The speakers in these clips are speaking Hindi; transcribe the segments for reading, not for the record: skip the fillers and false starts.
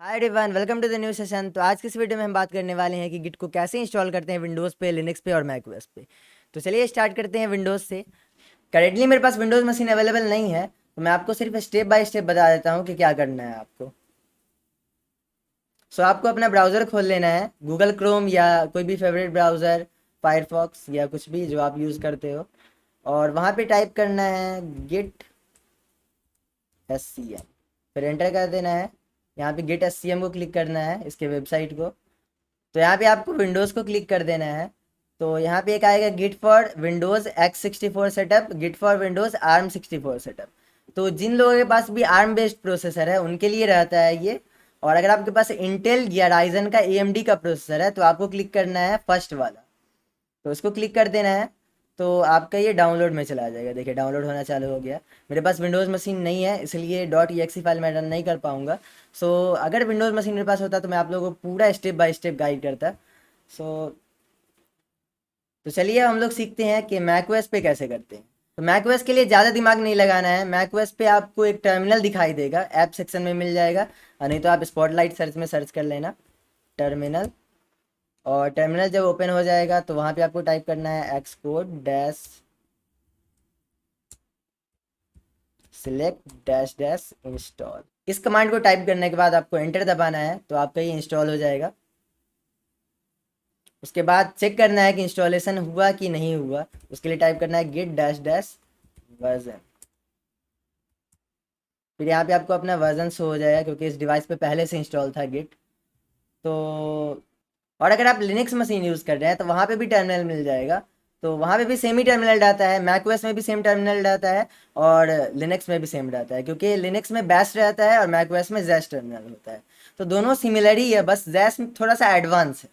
Hi everyone, welcome to the new session. तो आज की इस वीडियो में हम बात करने वाले हैं कि गिट को कैसे इंस्टॉल करते हैं विंडोज़ पे, लिनक्स पे और मैक ओएस पे। तो चलिए स्टार्ट करते हैं विंडोज़ से। करेंटली मेरे पास विंडोज़ मशीन अवेलेबल नहीं है, तो मैं आपको सिर्फ स्टेप बाय स्टेप बता देता हूँ कि क्या करना है आपको। सो आपको अपना ब्राउज़र खोल लेना है, गूगल क्रोम या कोई भी फेवरेट ब्राउज़र, फायरफॉक्स या कुछ भी जो आप यूज़ करते हो, और वहाँ पे टाइप करना है गिट SCM, फिर एंटर कर देना है। यहाँ पे गिट SCM को क्लिक करना है, इसके वेबसाइट को। तो यहाँ पे आपको विंडोज़ को क्लिक कर देना है। तो यहाँ पे एक आएगा गिट फॉर विंडोज़ x64 सेटअप, गिट फॉर विंडोज़ ARM64 सेटअप। तो जिन लोगों के पास भी ARM बेस्ड प्रोसेसर है उनके लिए रहता है ये। और अगर आपके पास इंटेल या राइजन का AMD का प्रोसेसर है तो आपको क्लिक करना है फर्स्ट वाला। तो उसको क्लिक कर देना है। तो आपका ये डाउनलोड में चला जाएगा। देखिए डाउनलोड होना चालू हो गया। मेरे पास विंडोज़ मशीन नहीं है इसलिए .exe फाइल मैं रन नहीं कर पाऊँगा। सो अगर विंडोज़ मशीन मेरे पास होता तो मैं आप लोगों को पूरा स्टेप बाय स्टेप गाइड करता। सो तो चलिए हम लोग सीखते हैं कि मैक ओएस पे कैसे करते हैं। तो मैक ओएस के लिए ज़्यादा दिमाग नहीं लगाना है। मैक ओएस पे आपको एक टर्मिनल दिखाई देगा, ऐप सेक्शन में मिल जाएगा, और नहीं तो आप स्पॉटलाइट सर्च में सर्च कर लेना टर्मिनल। और टर्मिनल जब ओपन हो जाएगा तो वहाँ पे आपको टाइप करना है Xcode dash select dash dash install. इस कमांड को टाइप करने के बाद आपको एंटर दबाना है तो आपका ये इंस्टॉल हो जाएगा। उसके बाद चेक करना है कि इंस्टॉलेशन हुआ कि नहीं हुआ। उसके लिए टाइप करना है गिट डैश डैश वर्जन। फिर यहाँ पे आपको अपना वर्जन शो हो जाएगा क्योंकि इस डिवाइस पे पहले से इंस्टॉल था गिट। तो और अगर आप लिनक्स मशीन यूज़ कर रहे हैं तो वहाँ पे भी टर्मिनल मिल जाएगा। तो वहाँ पे भी सेम ही टर्मिनल डालता है, मैक ओएस में भी सेम टर्मिनल डालता है और लिनक्स में भी सेम डालता है, क्योंकि लिनक्स में बैश रहता है और मैक ओएस में जैश टर्मिनल होता है। तो दोनों सिमिलर ही है, बस जैश थोड़ा सा एडवांस है।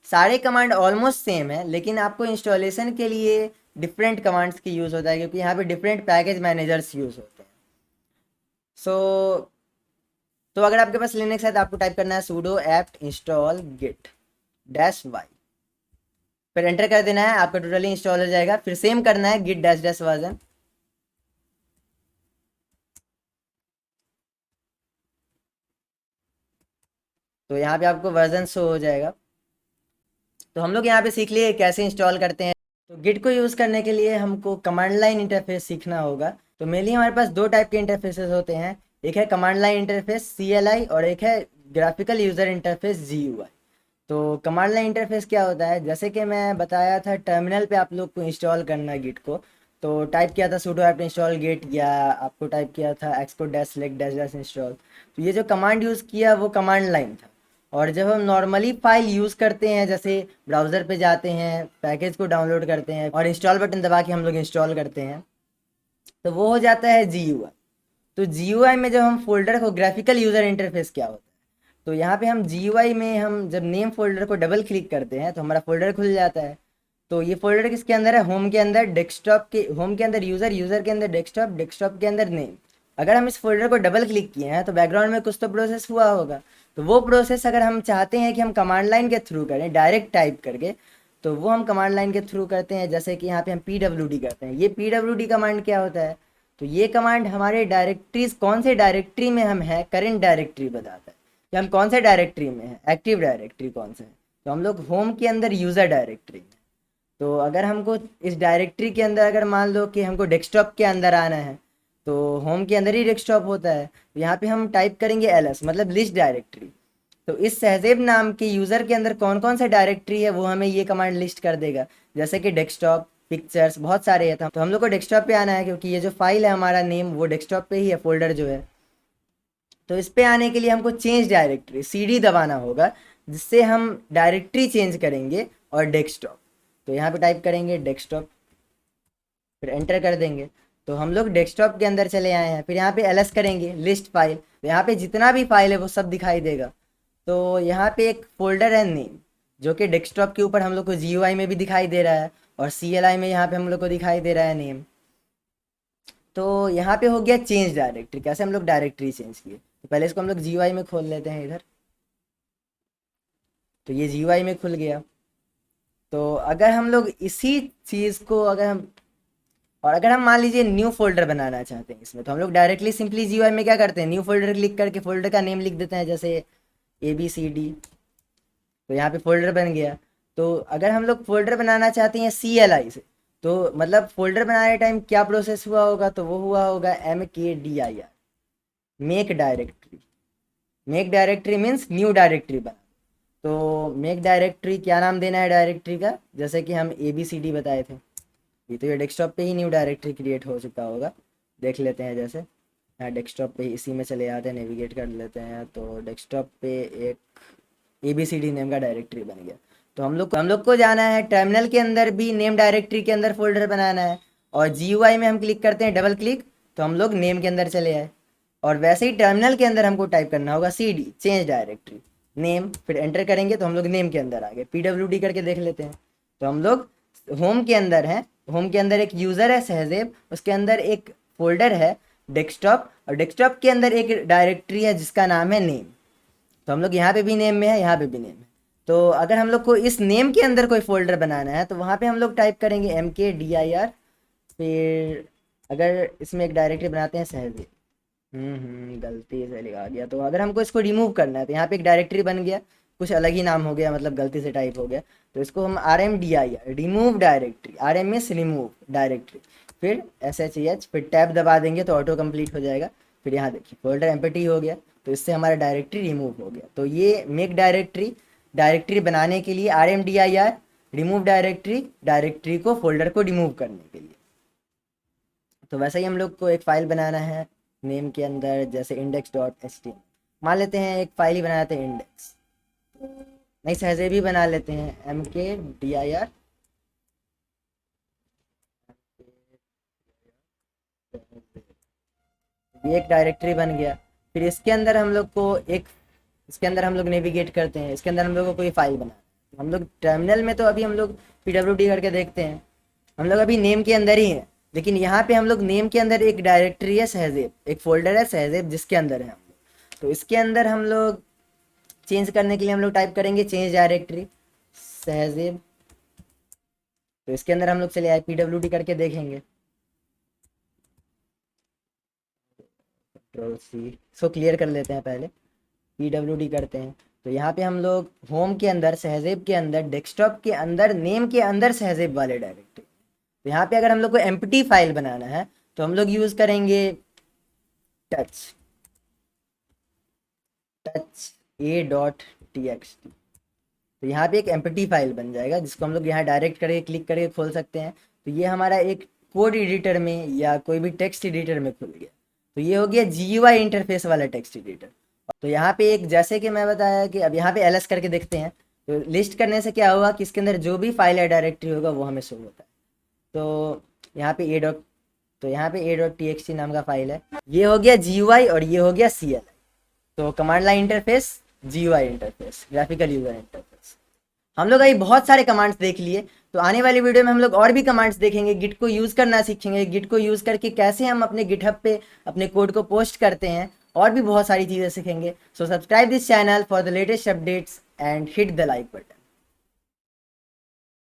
सारे कमांड ऑलमोस्ट सेम है, लेकिन आपको इंस्टॉलेशन के लिए डिफरेंट कमांड्स की यूज़ होता है क्योंकि यहाँ पे डिफरेंट पैकेज मैनेजर्स यूज़ होते हैं। सो तो अगर आपके पास लिनक्स है तो आपको टाइप करना है sudo apt install git dash y, फिर एंटर कर देना है। आपका टोटली इंस्टॉल हो जाएगा। फिर सेम करना है गिट डैश डैश वर्जन। तो यहाँ पे आपको वर्जन शो हो जाएगा। तो हम लोग यहाँ पे सीख लिए कैसे इंस्टॉल करते हैं। तो गिट को यूज़ करने के लिए हमको कमांड लाइन इंटरफेस सीखना होगा। तो मेनली हमारे पास दो टाइप के इंटरफेसेस होते हैं, एक है कमांड लाइन इंटरफेस CLI और एक है ग्राफिकल यूज़र इंटरफेस GUI। तो कमांड लाइन इंटरफेस क्या होता है, जैसे कि मैं बताया था टर्मिनल पे आप लोग को इंस्टॉल करना है गिट को। तो टाइप किया था sudo apt install git, या आपको टाइप किया था Xcode dash select dash dash install. तो ये जो कमांड यूज़ किया वो कमांड लाइन था। और जब हम नॉर्मली फाइल यूज़ करते हैं, जैसे ब्राउज़र पे जाते हैं, पैकेज को डाउनलोड करते हैं और इंस्टॉल बटन दबा के हम लोग इंस्टॉल करते हैं, तो वो हो जाता है GUI। तो GUI में जब हम फोल्डर को ग्राफिकल यूज़र इंटरफेस क्या होता है, तो यहाँ पे हम GUI में हम जब नेम फोल्डर को डबल क्लिक करते हैं तो हमारा फोल्डर खुल जाता है। तो ये फोल्डर किसके अंदर है, होम के अंदर, डेस्कटॉप के होम के अंदर यूज़र, यूज़र के अंदर डेस्कटॉप, डेस्कटॉप के अंदर नेम। अगर हम इस फोल्डर को डबल क्लिक किए हैं तो बैकग्राउंड में कुछ तो प्रोसेस हुआ होगा। तो वो प्रोसेस अगर हम चाहते हैं कि हम कमांड लाइन के थ्रू करें डायरेक्ट टाइप करके, तो वो हम कमांड लाइन के थ्रू करते हैं। जैसे कि यहाँ पे हम PWD करते हैं। ये PWD कमांड क्या होता है, तो ये कमांड हमारे डायरेक्टरीज, कौन से डायरेक्टरी में हम हैं, करंट डायरेक्टरी बताता है कि हम कौन से डायरेक्टरी में हैं, एक्टिव डायरेक्टरी कौन सा है। तो हम लोग होम के अंदर यूज़र डायरेक्टरी में। तो अगर हमको इस डायरेक्टरी के अंदर, अगर मान लो कि हमको डेस्कटॉप के अंदर आना है, तो होम के अंदर ही डेस्कटॉप होता है। तो यहाँ पे हम टाइप करेंगे LS, मतलब लिस्ट डायरेक्टरी। तो इस सहजेब नाम के यूज़र के अंदर कौन कौन सा डायरेक्टरी है वो हमें ये कमांड लिस्ट कर देगा। जैसे कि डेस्कटॉप, पिक्चर्स, बहुत सारे है। तो हम लोग को डेस्कटॉप पे आना है क्योंकि ये जो फाइल है हमारा नेम वो डेस्कटॉप पे ही है, फोल्डर जो है। तो इस पे आने के लिए हमको चेंज डायरेक्टरी CD दबाना होगा, जिससे हम डायरेक्टरी चेंज करेंगे और डेस्कटॉप। तो यहाँ पे टाइप करेंगे डेस्कटॉप, फिर एंटर कर देंगे। तो हम लोग डेस्कटॉप के अंदर चले आए हैं। फिर यहाँ पे LS करेंगे लिस्ट फाइल, तो यहाँ पे जितना भी फाइल है वो सब दिखाई देगा। तो यहाँ पे एक फोल्डर है नेम, जो कि डेस्कटॉप के ऊपर हम लोग को GUI में भी दिखाई दे रहा है और CLI में यहाँ पे हम लोग को दिखाई दे रहा है नेम। तो यहाँ पे हो गया चेंज डायरेक्टरी, कैसे हम लोग डायरेक्टरी चेंज किए। तो पहले इसको हम लोग GUI में खोल लेते हैं इधर। तो ये GUI में खुल गया। तो अगर हम लोग इसी चीज़ को, अगर हम और अगर हम मान लीजिए न्यू फोल्डर बनाना चाहते हैं इसमें, तो हम लोग डायरेक्टली सिंपली जीयूआई में क्या करते हैं, न्यू फोल्डर क्लिक करके फोल्डर का नेम लिख देते हैं, जैसे ABCD। तो यहाँ पे फोल्डर बन गया। तो अगर हम लोग फोल्डर बनाना चाहते हैं CLI से, तो मतलब फोल्डर बनाने टाइम क्या प्रोसेस हुआ होगा, तो वो हुआ होगा MKDIR, make directory. Make directory means new directory बना। तो मेक डायरेक्टरी क्या नाम देना है डायरेक्टरी का, जैसे कि हम ABCD बताए थे। ये डेस्कटॉप पे ही न्यू डायरेक्टरी क्रिएट हो चुका होगा, देख लेते हैं। जैसे यहाँ डेस्कटॉप पे इसी में चले आते हैं, नेविगेट कर लेते हैं, तो डेस्कटॉप पे एक ABCD नेम का डायरेक्टरी बन गया। तो हम लोग को जाना है टर्मिनल के अंदर भी नेम डायरेक्टरी के अंदर फोल्डर बनाना है, और GUI में हम क्लिक करते हैं डबल क्लिक, तो हम लोग नेम के अंदर चले आए। और वैसे ही टर्मिनल के अंदर हमको टाइप करना होगा CD चेंज डायरेक्टरी नेम, फिर एंटर करेंगे तो हम लोग नेम के अंदर आ गए। PWD करके देख लेते हैं, तो हम लोग होम के अंदर हैं। होम के अंदर एक यूज़र है सहजेब, उसके अंदर एक फोल्डर है डेस्कटॉप, और डेस्कटॉप के अंदर एक डायरेक्टरी है जिसका नाम है नेम। तो हम लोग यहाँ पे भी नेम में है, यहाँ पे भी नेम है। तो अगर हम लोग को इस नेम के अंदर कोई फोल्डर बनाना है, तो वहाँ पे हम लोग टाइप करेंगे MKDIR। फिर अगर इसमें एक डायरेक्टरी बनाते हैं सहजेब, गलती से लिखा गया। तो अगर हमको इसको रिमूव करना है, तो यहाँ पे एक डायरेक्टरी बन गया, कुछ अलग ही नाम हो गया, मतलब गलती से टाइप हो गया। तो इसको हम RMDIR remove directory, RM means remove directory, फिर SHH, फिर टैब दबा देंगे तो ऑटो कंप्लीट हो जाएगा। फिर यहाँ देखिए फोल्डर एम्प्टी हो गया, तो इससे हमारा डायरेक्टरी रिमूव हो गया। तो ये मेक डायरेक्टरी, डायरेक्टरी बनाने के लिए RMDIR, रिमूव डायरेक्टरी, डायरेक्टरी को फोल्डर को रिमूव करने के लिए। तो वैसे ही हम लोग को एक फाइल बनाना है नेम के अंदर, जैसे index.html मान लेते हैं, एक फाइल ही बनाते हैं इंडेक्स, नहीं सहजे भी बना लेते हैं MKDIR। ये एक डायरेक्टरी बन गया। फिर इसके अंदर हम लोग को इसके अंदर हम लोग नेविगेट करते हैं, इसके अंदर हम लोग को कोई फाइल बनाना है। हम लोग टर्मिनल में तो अभी हम लोग PWD करके देखते हैं, हम लोग अभी नेम के अंदर ही हैं। लेकिन यहाँ पे हम लोग नेम के अंदर एक डायरेक्टरी है सहजेब, एक फोल्डर है सहजेब जिसके अंदर है हम लोग। तो इसके अंदर हम लोग चेंज करने के लिए हम लोग टाइप करेंगे चेंज डायरेक्टरी सहजेब। तो इसके अंदर हम लोग चले आए, PWD करके देखेंगे, Ctrl+C, इसको क्लियर कर लेते हैं पहले, PWD करते हैं। तो यहाँ पे हम लोग होम के अंदर सहजेब के अंदर डेस्कटॉप के अंदर नेम के अंदर सहजेब वाले डायरेक्टरी। तो यहाँ पे अगर हम लोग को एम्प्टी फाइल बनाना है, तो हम लोग यूज़ करेंगे टच A.txt। तो यहाँ पे एक एम्प्टी फाइल बन जाएगा, जिसको हम लोग यहाँ डायरेक्ट करके क्लिक करके खोल सकते हैं। तो ये हमारा एक कोड एडिटर में या कोई भी टेक्स्ट एडिटर में खुल गया। तो ये हो गया GUI इंटरफेस वाला टेक्स्ट एडिटर। तो यहाँ पे एक, जैसे कि मैं बताया कि अब यहाँ पे LS करके देखते हैं, तो लिस्ट करने से क्या होगा कि इसके अंदर जो भी फाइल या डायरेक्टरी होगा वो हमें शो होता है। तो यहाँ पे A.txt नाम का फाइल है, ये हो गया GUI और ये हो गया CLI। तो command line interface, GUI interface, graphical user interface. हम लोग अभी बहुत सारे कमांड्स देख लिए, तो आने वाली वीडियो में हम लोग और भी कमांड्स देखेंगे, गिट को यूज़ करना सीखेंगे, गिट को यूज़ करके कैसे हम अपने गिटहब पे अपने कोड को पोस्ट करते हैं, और भी बहुत सारी चीज़ें सीखेंगे। So subscribe this channel for the latest updates and hit the like button.